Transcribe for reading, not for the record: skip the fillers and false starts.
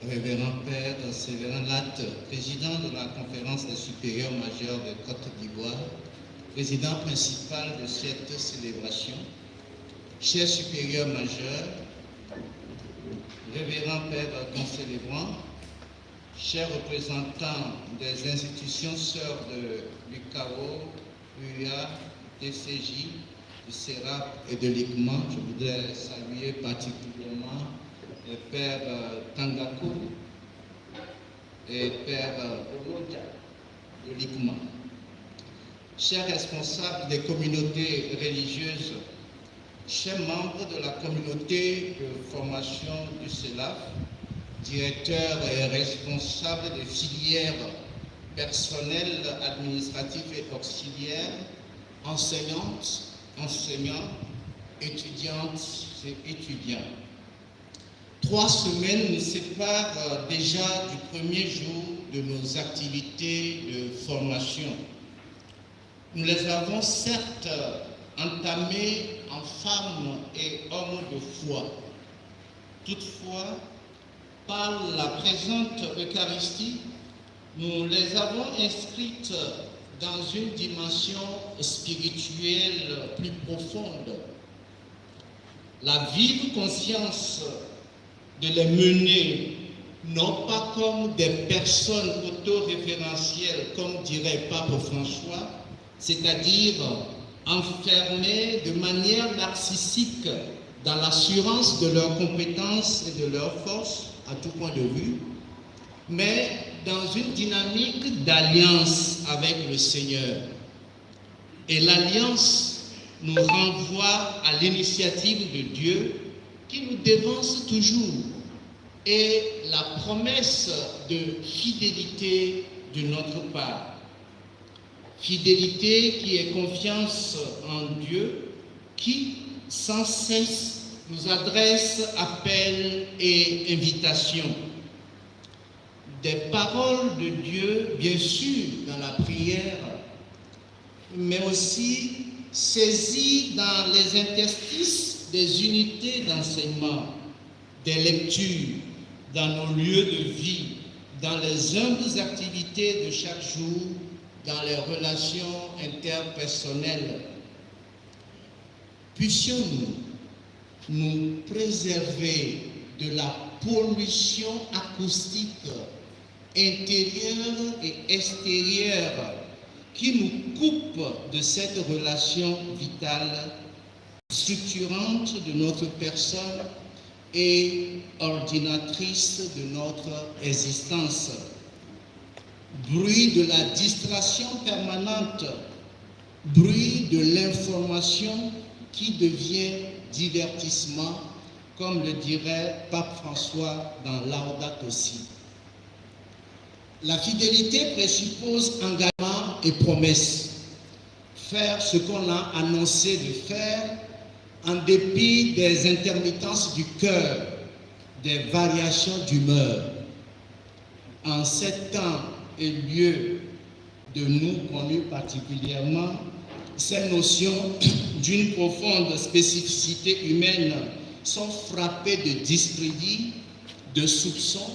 Révérend Père Séverin Latte, président de la conférence des supérieurs majeurs de Côte d'Ivoire, président principal de cette célébration, chers supérieurs majeurs, révérend Père concélébrant, chers représentants des institutions sœurs de l'UCAO, UIA, DCJ, du CERAP et de l'ICMA, je voudrais saluer particulièrement le Père Tangakou et Père Olodia de l'ICMA. Chers responsables des communautés religieuses, chers membres de la communauté de formation du CELAF, directeurs et responsables des filières personnels, administratifs et auxiliaires, enseignantes, enseignants, étudiantes et étudiants. 3 semaines nous séparent déjà du premier jour de nos activités de formation. Nous les avons certes entamées en femmes et hommes de foi. Toutefois, par la présente Eucharistie, nous les avons inscrites dans une dimension spirituelle plus profonde. La vive conscience de les mener, non pas comme des personnes autoréférentielles, comme dirait Pape François, c'est-à-dire enfermées de manière narcissique dans l'assurance de leurs compétences et de leurs forces, à tout point de vue, mais dans une dynamique d'alliance avec le Seigneur. Et l'alliance nous renvoie à l'initiative de Dieu qui nous dévance toujours et la promesse de fidélité de notre part. Fidélité qui est confiance en Dieu, qui sans cesse nous adresse appels et invitations. Des paroles de Dieu, bien sûr, dans la prière, mais aussi saisies dans les interstices des unités d'enseignement, des lectures, dans nos lieux de vie, dans les humbles activités de chaque jour, dans les relations interpersonnelles. Puissions-nous nous préserver de la pollution acoustique intérieure et extérieure qui nous coupe de cette relation vitale, structurante de notre personne et ordinatrice de notre existence. Bruit de la distraction permanente, bruit de l'information qui devient divertissement, comme le dirait Pape François dans Laudato Si. La fidélité présuppose engagement et promesse. Faire ce qu'on a annoncé de faire en dépit des intermittences du cœur, des variations d'humeur. En ces temps et lieux de nous connus particulièrement, ces notions d'une profonde spécificité humaine sont frappées de discrédit, de soupçons